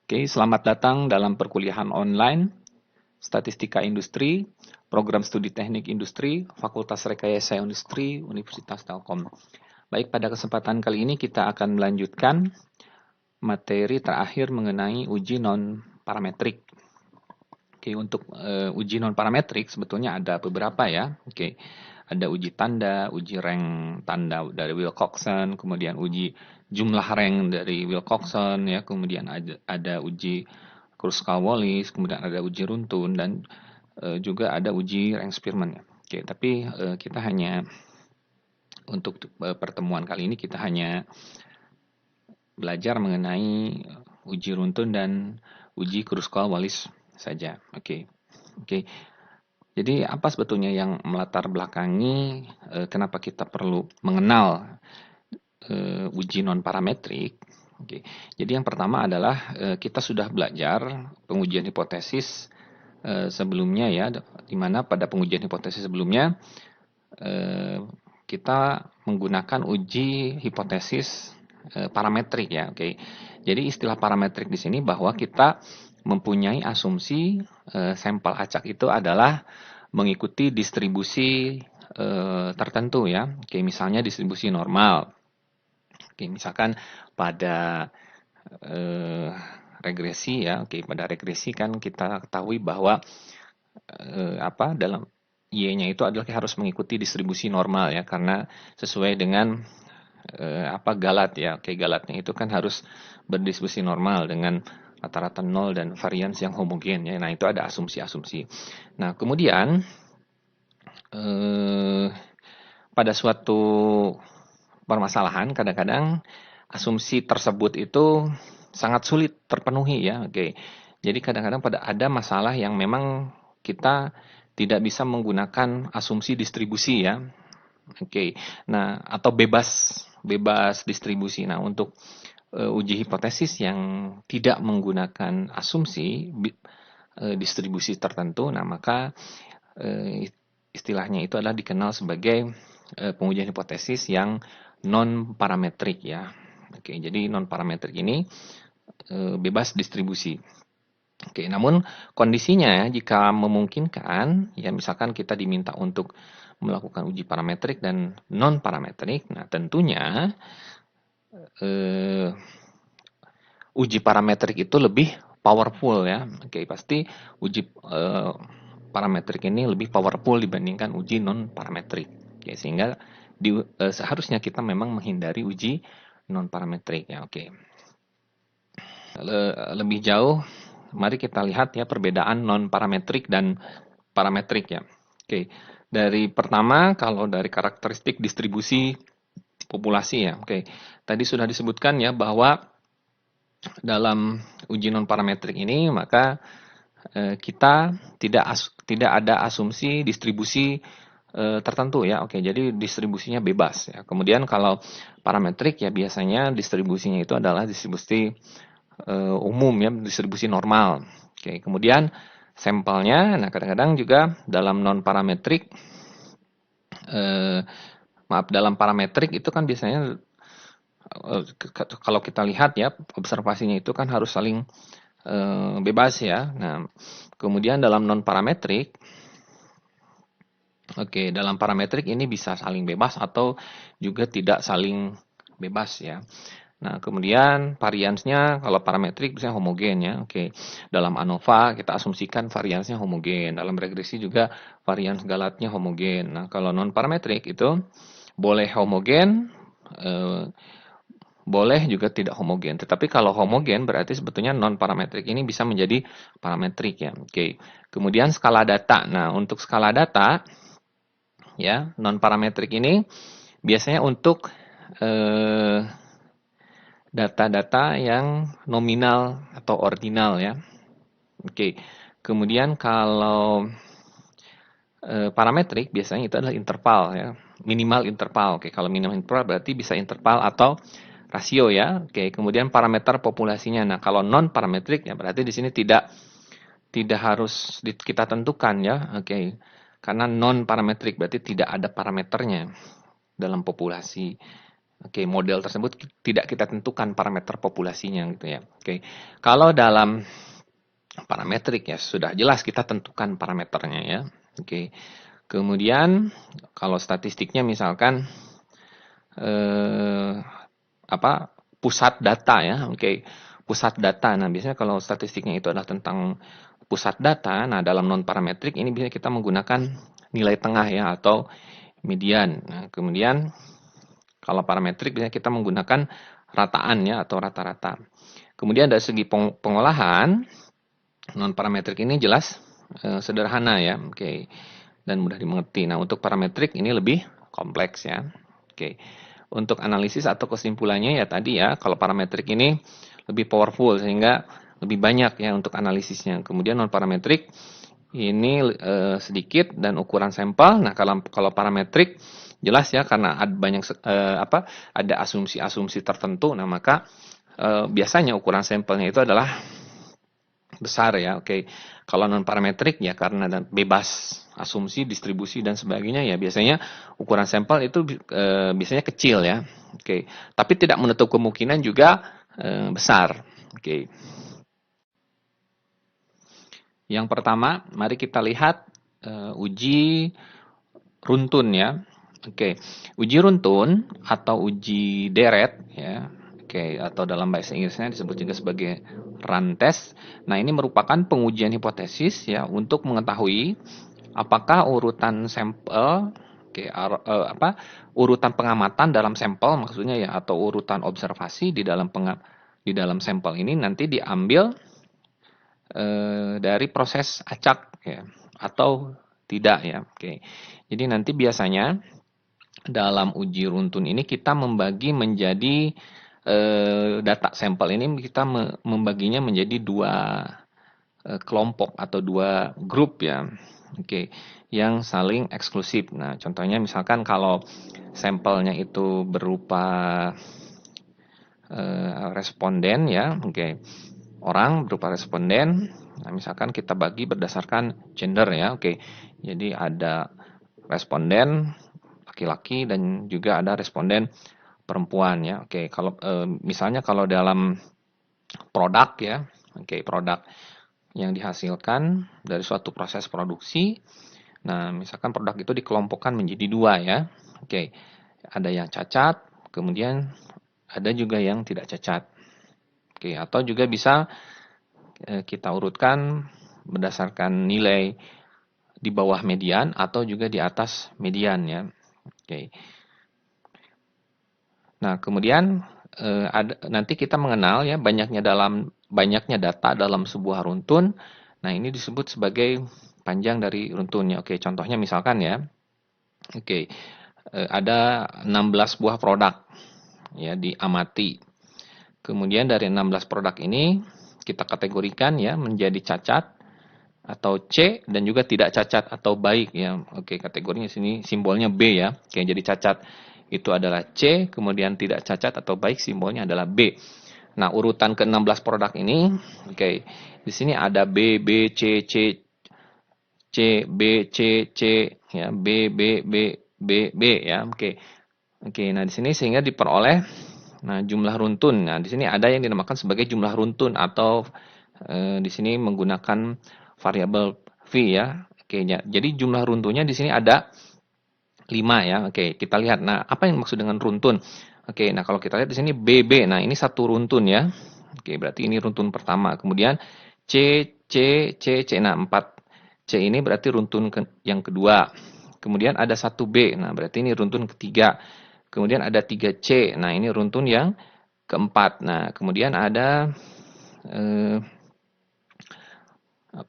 Oke, selamat datang dalam perkuliahan online Statistika Industri, Program Studi Teknik Industri, Fakultas Rekayasa Industri, Universitas Telkom. Baik, pada kesempatan kali ini kita akan melanjutkan materi terakhir mengenai uji non-parametrik. Oke, untuk uji non-parametrik sebetulnya ada beberapa ya. Oke, ada uji tanda, uji rank tanda dari Wilcoxon, kemudian uji jumlah rank dari Wilcoxon, ya, kemudian ada uji Kruskal-Wallis, kemudian ada uji runtun, dan juga ada uji rank Spearman. Ya. Oke, tapi kita hanya untuk pertemuan kali ini kita hanya belajar mengenai uji runtun dan uji Kruskal-Wallis saja. Oke. Oke. Jadi apa sebetulnya yang melatar belakangi kenapa kita perlu mengenal uji non parametrik? Oke. Jadi yang pertama adalah kita sudah belajar pengujian hipotesis sebelumnya ya, di mana pada pengujian hipotesis sebelumnya kita menggunakan uji hipotesis parametrik ya. Oke. Jadi istilah parametrik di sini bahwa kita mempunyai asumsi sampel acak itu adalah mengikuti distribusi tertentu ya. Oke, misalnya distribusi normal. Oke, misalkan pada regresi ya. Oke, pada regresi kan kita ketahui bahwa dalam Y-nya itu adalah harus mengikuti distribusi normal ya, karena sesuai dengan galat ya. Oke, galatnya itu kan harus berdistribusi normal dengan rata-rata 0 dan varians yang homogen ya. Nah, itu ada asumsi-asumsi. Nah, kemudian pada suatu permasalahan kadang-kadang asumsi tersebut itu sangat sulit terpenuhi ya. Oke. Jadi kadang-kadang ada masalah yang memang kita tidak bisa menggunakan asumsi distribusi ya. Oke. Nah, atau bebas distribusi. Nah, untuk uji hipotesis yang tidak menggunakan asumsi distribusi tertentu, nah maka istilahnya itu adalah dikenal sebagai pengujian hipotesis yang non parametrik ya. Oke, jadi non parametrik ini bebas distribusi. Oke, namun kondisinya jika memungkinkan, ya misalkan kita diminta untuk melakukan uji parametrik dan non parametrik, nah tentunya uji parametrik itu lebih powerful ya. Oke, pasti uji parametrik ini lebih powerful dibandingkan uji non parametrik. Oke, sehingga seharusnya kita memang menghindari uji non parametrik ya. Oke. Lebih jauh, mari kita lihat ya perbedaan non parametrik dan parametrik ya. Oke, dari pertama kalau dari karakteristik distribusi populasi ya. Oke, tadi sudah disebutkan ya bahwa dalam uji non parametrik ini maka kita tidak ada asumsi distribusi tertentu ya. Oke, jadi distribusinya bebas ya. Kemudian kalau parametrik ya biasanya distribusinya itu adalah distribusi umum ya, distribusi normal. Oke, kemudian sampelnya, nah kadang-kadang juga dalam non parametrik, dalam parametrik itu kan biasanya kalau kita lihat ya observasinya itu kan harus saling bebas ya. Nah, kemudian dalam non parametrik, oke, dalam parametrik ini bisa saling bebas atau juga tidak saling bebas ya. Nah, kemudian variansnya kalau parametrik bisa homogen ya. Oke. Dalam ANOVA kita asumsikan variansnya homogen. Dalam regresi juga varians galatnya homogen. Nah, kalau non parametrik itu boleh homogen, boleh juga tidak homogen. Tetapi kalau homogen berarti sebetulnya non parametrik ini bisa menjadi parametrik ya. Oke. Kemudian skala data. Nah, untuk skala data ya, non parametrik ini biasanya untuk data-data yang nominal atau ordinal ya. Oke. Kemudian kalau parametrik biasanya itu adalah interval ya, minimal interval. Oke, kalau minimal interval berarti bisa interval atau rasio ya. Oke, kemudian parameter populasinya. Nah, kalau non parametrik ya berarti di sini tidak harus kita tentukan ya. Oke. Karena non parametrik berarti tidak ada parameternya dalam populasi Oke, model tersebut tidak kita tentukan parameter populasinya gitu ya. Oke. Kalau dalam parametrik ya sudah jelas kita tentukan parameternya ya. Oke. Kemudian kalau statistiknya misalkan eh, apa pusat data ya. Oke. Pusat data. Nah, biasanya kalau statistiknya itu adalah tentang pusat data, nah dalam non parametrik ini biasanya kita menggunakan nilai tengah ya atau median. Nah, kemudian kalau parametrik biasanya kita menggunakan rataan ya atau rata-rata. Kemudian dari segi pengolahan non parametrik ini jelas sederhana ya, oke, dan mudah dimengerti. Nah, untuk parametrik ini lebih kompleks ya. Oke. Untuk analisis atau kesimpulannya ya tadi ya, kalau parametrik ini lebih powerful sehingga lebih banyak ya untuk analisisnya. Kemudian non parametrik ini sedikit dan ukuran sampel. Nah, kalau parametrik jelas ya karena ada banyak ada asumsi-asumsi tertentu. Nah, maka biasanya ukuran sampelnya itu adalah besar ya. Oke. Kalau non parametrik ya karena bebas asumsi, distribusi dan sebagainya ya biasanya ukuran sampel itu biasanya kecil ya. Oke. Tapi tidak menutup kemungkinan juga besar. Oke. Yang pertama, mari kita lihat uji runtun ya. Oke. Uji runtun atau uji deret ya. Oke, atau dalam bahasa Inggrisnya disebut juga sebagai run test. Nah, ini merupakan pengujian hipotesis ya untuk mengetahui apakah urutan sampel urutan pengamatan dalam sampel maksudnya ya atau urutan observasi di dalam sampel ini nanti diambil dari proses acak ya atau tidak ya. Oke. Jadi nanti biasanya dalam uji runtun ini kita membagi menjadi data sampel ini kita membaginya menjadi dua kelompok atau dua grup ya. Oke, yang saling eksklusif. Nah, contohnya misalkan kalau sampelnya itu berupa responden ya, oke. Orang berupa responden. Nah, misalkan kita bagi berdasarkan gender ya, oke. Jadi ada responden laki-laki dan juga ada responden perempuan ya. Oke, kalau misalnya kalau dalam produk ya, oke, produk yang dihasilkan dari suatu proses produksi. Nah, misalkan produk itu dikelompokkan menjadi dua ya. Oke, ada yang cacat, kemudian ada juga yang tidak cacat. Oke, atau juga bisa kita urutkan berdasarkan nilai di bawah median atau juga di atas median ya. Oke. Nah, kemudian nanti kita mengenal ya banyaknya data dalam sebuah runtun. Nah, ini disebut sebagai panjang dari runtunnya. Oke, contohnya misalkan ya. Oke, ada 16 buah produk ya diamati. Kemudian dari 16 produk ini kita kategorikan ya menjadi cacat atau C dan juga tidak cacat atau baik ya. Oke, kategorinya sini simbolnya B ya. Oke, jadi cacat itu adalah C, kemudian tidak cacat atau baik simbolnya adalah B. Nah, urutan ke-16 produk ini, oke. Di sini ada B, B, C, C, C, B, C, C, ya, B, B, B, B, B, ya, oke. Oke, nah di sini sehingga diperoleh jumlah runtun. Nah, di sini ada yang dinamakan sebagai jumlah runtun atau di sini menggunakan variabel V ya. Oke, ya. Jadi jumlah runtunnya di sini ada 5 ya. Oke, kita lihat. Nah, apa yang maksud dengan runtun? Oke, nah kalau kita lihat di sini BB. Nah, ini satu runtun ya. Oke, berarti ini runtun pertama. Kemudian C, C, C, C. Nah, 4 C ini berarti runtun yang kedua. Kemudian ada 1B. Nah, berarti ini runtun ketiga. Kemudian ada 3C. Nah, ini runtun yang keempat. Nah, kemudian ada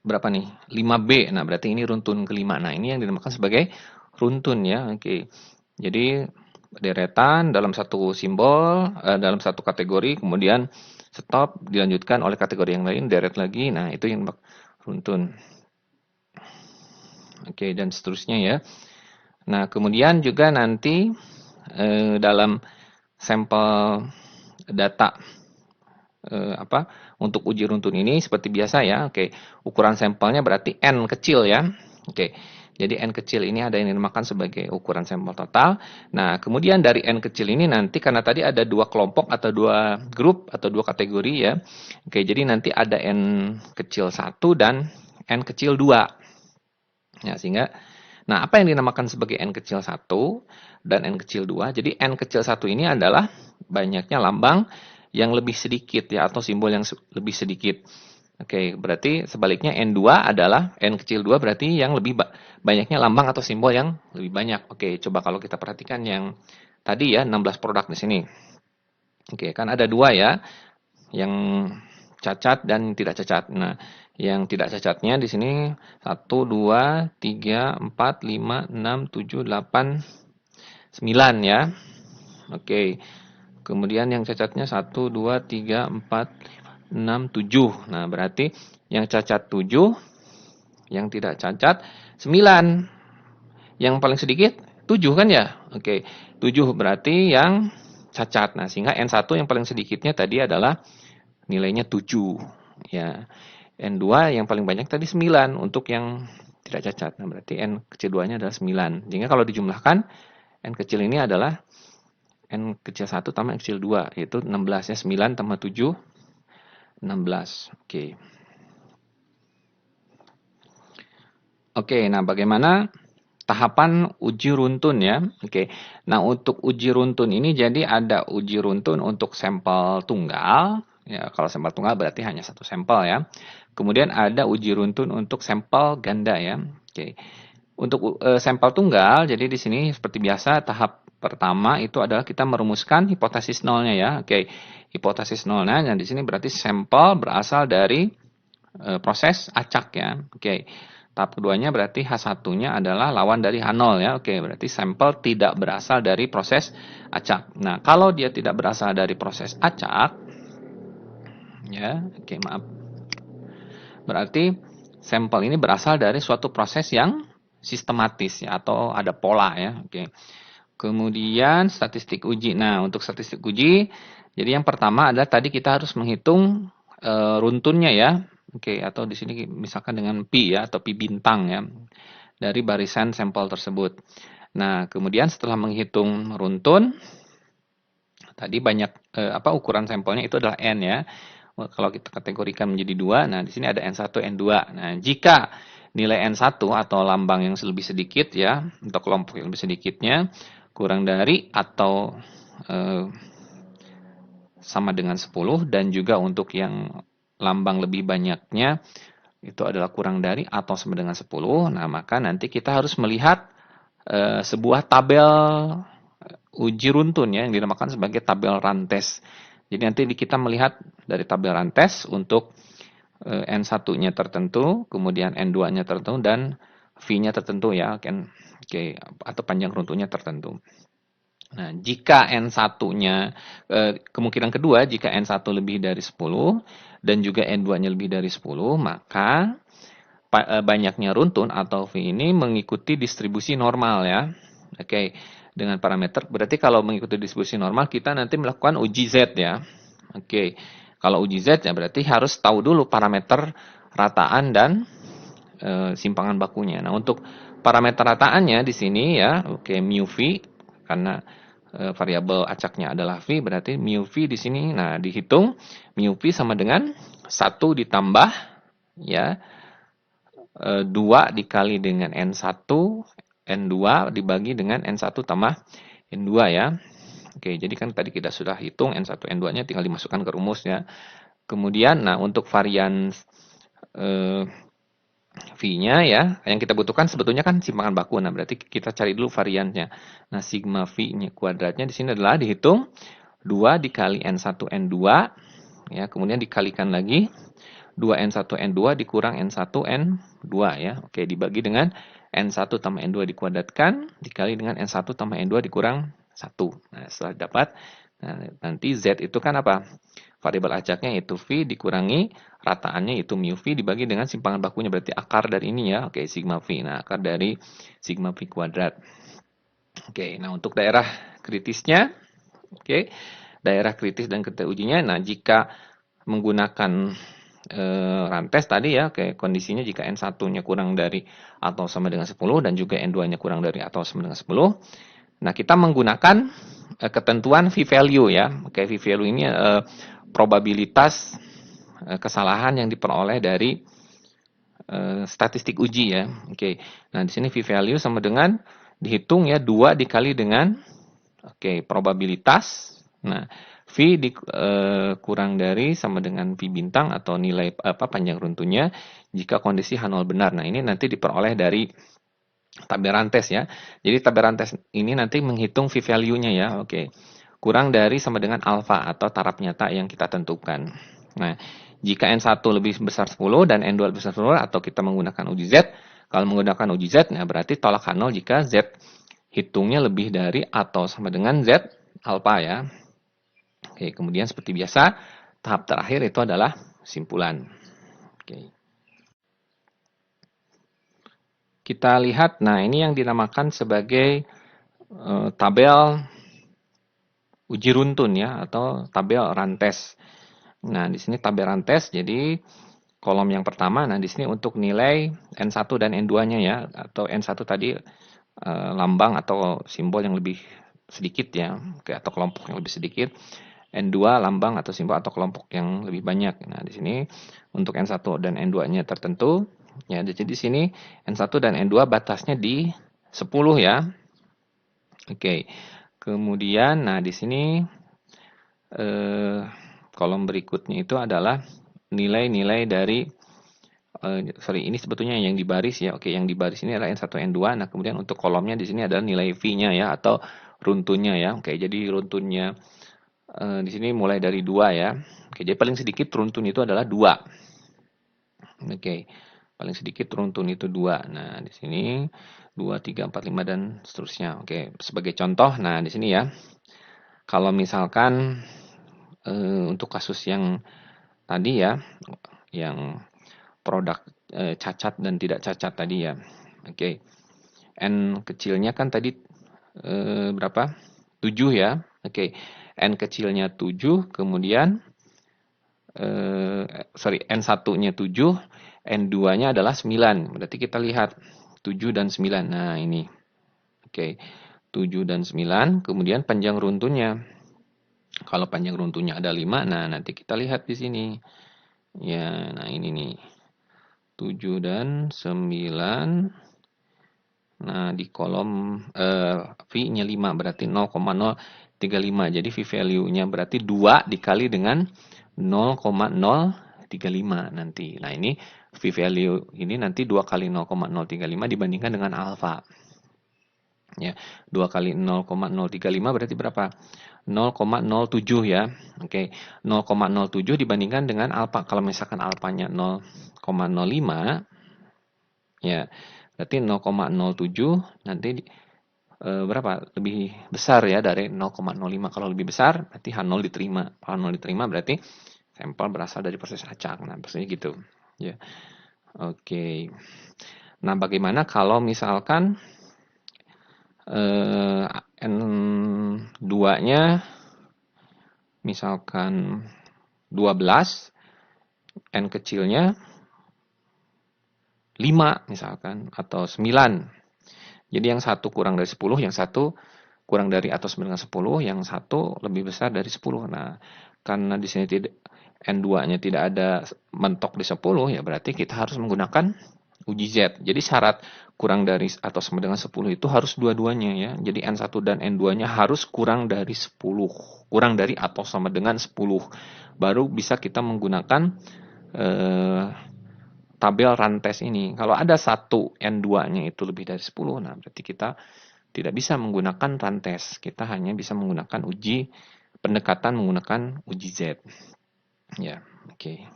berapa nih? 5B. Nah, berarti ini runtun kelima. Nah, ini yang dinamakan sebagai runtun ya. Oke. Jadi deretan dalam satu simbol, dalam satu kategori, kemudian stop, dilanjutkan oleh kategori yang lain, deret lagi. Nah, itu yang runtun. Oke, dan seterusnya ya. Nah, kemudian juga nanti dalam sampel data untuk uji runtun ini seperti biasa ya. Oke, ukuran sampelnya berarti N kecil ya. Oke. Jadi N kecil ini ada yang dinamakan sebagai ukuran sampel total. Nah, kemudian dari N kecil ini nanti karena tadi ada dua kelompok atau dua grup atau dua kategori ya. Oke, jadi nanti ada N kecil 1 dan N kecil 2. Ya, sehingga nah, apa yang dinamakan sebagai N kecil 1 dan N kecil 2? Jadi N kecil 1 ini adalah banyaknya lambang yang lebih sedikit ya atau simbol yang lebih sedikit. Oke, berarti sebaliknya N2 adalah N kecil 2 berarti yang lebih banyaknya lambang atau simbol yang lebih banyak. Oke, coba kalau kita perhatikan yang tadi ya 16 produk di sini. Oke, kan ada dua ya, yang cacat dan tidak cacat. Nah, yang tidak cacatnya di sini 1, 2, 3, 4, 5, 6, 7, 8, 9 ya. Oke. Kemudian yang cacatnya 1, 2, 3, 4, 6, 7. Nah, berarti yang cacat 7, yang tidak cacat 9. Yang paling sedikit 7 kan ya? Oke. 7 berarti yang cacat. Nah, sehingga N1 yang paling sedikitnya tadi adalah nilainya 7. Ya. N2 yang paling banyak tadi 9 untuk yang tidak cacat. Nah, berarti N kecil 2-nya adalah 9. Sehingga kalau dijumlahkan, N kecil ini adalah N kecil 1 tambah N kecil 2, yaitu 16 ya. 9 tambah 7, 16. Oke. Oke, nah bagaimana tahapan uji runtun ya? Oke. Nah, untuk uji runtun ini jadi ada uji runtun untuk sampel tunggal. Ya, kalau sampel tunggal berarti hanya satu sampel ya. Kemudian ada uji runtun untuk sampel ganda ya. Oke. Untuk sampel tunggal, jadi di sini seperti biasa tahap pertama itu adalah kita merumuskan hipotesis nolnya ya. Oke. Hipotesis nolnya, dan di sini berarti sampel berasal dari proses acak ya. Oke. Tahap keduanya berarti H1-nya adalah lawan dari H0 ya. Oke, berarti sampel tidak berasal dari proses acak. Nah, kalau dia tidak berasal dari proses acak, ya, oke maaf. Berarti sampel ini berasal dari suatu proses yang sistematis ya, atau ada pola ya. Oke. Kemudian statistik uji. Nah, untuk statistik uji, jadi yang pertama adalah tadi kita harus menghitung runtunnya ya. Oke, atau di sini misalkan dengan pi ya atau pi bintang ya dari barisan sampel tersebut. Nah, kemudian setelah menghitung runtun, tadi banyak ukuran sampelnya itu adalah n ya. Kalau kita kategorikan menjadi dua, nah di sini ada N1, N2. Nah, jika nilai N1 atau lambang yang lebih sedikit ya, untuk kelompok yang lebih sedikitnya kurang dari atau sama dengan 10, dan juga untuk yang lambang lebih banyaknya itu adalah kurang dari atau sama dengan 10. Nah, maka nanti kita harus melihat sebuah tabel uji runtun ya, yang dinamakan sebagai tabel rantes. Jadi nanti kita melihat dari tabel rantes untuk N1-nya tertentu, kemudian N2-nya tertentu, dan V-nya tertentu ya, atau panjang runtunnya tertentu. Nah, jika N1-nya, kemungkinan kedua, jika N1 lebih dari 10, dan juga N2-nya lebih dari 10, maka banyaknya runtun atau V ini mengikuti distribusi normal ya. Oke, dengan parameter, berarti kalau mengikuti distribusi normal, kita nanti melakukan uji Z ya. Oke, kalau uji Z ya berarti harus tahu dulu parameter rataan dan simpangan bakunya. Nah, untuk parameter rataannya di sini ya, oke, mu V, karena variabel acaknya adalah V, berarti mu V di sini, nah dihitung, mu V sama dengan 1 ditambah ya 2 dikali dengan N1, N2 dibagi dengan N1 tambah N2 ya. Oke, jadi kan tadi kita sudah hitung N1, N2-nya tinggal dimasukkan ke rumus ya. Kemudian, nah untuk varian V-nya ya, yang kita butuhkan sebetulnya kan simpangan baku. Nah, berarti kita cari dulu variannya. Nah, sigma V-nya kuadratnya di sini adalah dihitung 2 dikali N1, N2, ya, kemudian dikalikan lagi 2N1, N2 dikurang N1, N2 ya. Oke, dibagi dengan N1 tambah N2 dikuadratkan, dikali dengan N1 tambah N2 dikurang 1. Nah, setelah dapat, nah, nanti Z itu kan apa? Variabel acaknya itu V dikurangi rataannya itu mu V dibagi dengan simpangan bakunya, berarti akar dari ini ya. Oke, sigma V. Nah, akar dari sigma V kuadrat. Oke, nah untuk daerah kritisnya, oke, daerah kritis dan kriteria ujinya. Nah, jika menggunakan rantes tadi ya, kayak kondisinya jika N1-nya kurang dari atau sama dengan 10 dan juga N2-nya kurang dari atau sama dengan 10. Nah, kita menggunakan ketentuan V-value ya. Oke, V-value ini probabilitas kesalahan yang diperoleh dari statistik uji ya. Oke. Nah, di sini V-value sama dengan dihitung ya 2 dikali dengan probabilitas. Nah, V kurang dari sama dengan V bintang atau nilai panjang runtuhnya jika kondisi H0 benar. Nah, ini nanti diperoleh dari tabel rantes ya. Jadi tabel rantes ini nanti menghitung V-value-nya ya. Oke. Kurang dari sama dengan alfa atau taraf nyata yang kita tentukan. Nah, jika N1 lebih besar 10 dan N2 lebih besar 10 atau kita menggunakan uji Z, kalau menggunakan uji Z, nah berarti tolak H0 jika Z hitungnya lebih dari atau sama dengan Z alfa ya. Oke, kemudian seperti biasa, tahap terakhir itu adalah simpulan. Oke. Kita lihat, nah ini yang dinamakan sebagai tabel uji runtun ya, atau tabel rantes. Nah, di sini tabel rantes, jadi kolom yang pertama, nah di sini untuk nilai N1 dan N2-nya ya, atau N1 tadi lambang atau simbol yang lebih sedikit ya, atau kelompok yang lebih sedikit. N2 lambang atau simbol atau kelompok yang lebih banyak. Nah, di sini untuk N1 dan N2-nya tertentu. Ya, jadi di sini N1 dan N2 batasnya di 10 ya. Oke. Kemudian, nah di sini kolom berikutnya itu adalah nilai-nilai dari ini sebetulnya yang di baris ya. Oke, yang di baris ini adalah N1, N2. Nah, kemudian untuk kolomnya di sini adalah nilai V-nya ya atau runtunnya ya. Oke, jadi runtunnya di sini mulai dari 2 ya. Oke, jadi paling sedikit runtun itu adalah 2. Oke, paling sedikit runtun itu 2. Nah, di sini 2, 3, 4, 5 dan seterusnya. Oke, sebagai contoh, nah di sini ya. Kalau misalkan untuk kasus yang tadi ya, yang produk cacat dan tidak cacat tadi ya. Oke. N kecilnya kan tadi berapa? 7 ya. Oke. N kecilnya 7, kemudian N1-nya 7, N2-nya adalah 9. Berarti kita lihat 7 dan 9. Nah, ini. Oke. 7 dan 9, kemudian panjang runtunnya. Kalau panjang runtuhnya ada 5, nah nanti kita lihat di sini. Ya, nah ini nih. 7 dan 9. Nah, di kolom V-nya 5 berarti 0,035. Jadi V-value-nya berarti 2 dikali dengan 0,035 nanti. Nah, ini V-value ini nanti 2 kali 0,035 dibandingkan dengan alfa. Ya, 2 kali 0,035 berarti berapa? 0,07 ya. Oke, 0,07 dibandingkan dengan alfa. Kalau misalkan alfanya 0,05 ya, berarti 0,07 nanti berapa? Lebih besar ya dari 0,05. Kalau lebih besar berarti H0 diterima. H0 diterima berarti sampel berasal dari proses acak. Nah, maksudnya gitu. Ya. Oke. Nah, bagaimana kalau misalkan N2-nya misalkan 12, N kecilnya 5 misalkan, atau 9. Jadi yang satu kurang dari 10, yang satu kurang dari atau sama dengan 10, yang satu lebih besar dari 10. Nah, karena di sini N2-nya tidak ada mentok di 10, ya berarti kita harus menggunakan uji Z. Jadi syarat kurang dari atau sama dengan 10 itu harus dua-duanya ya. Jadi N1 dan N2-nya harus kurang dari 10. Kurang dari atau sama dengan 10. Baru bisa kita menggunakan tabel rantes ini. Kalau ada satu N2-nya itu lebih dari 10, nah berarti kita tidak bisa menggunakan rantes. Kita hanya bisa menggunakan uji pendekatan menggunakan uji Z. Ya, oke.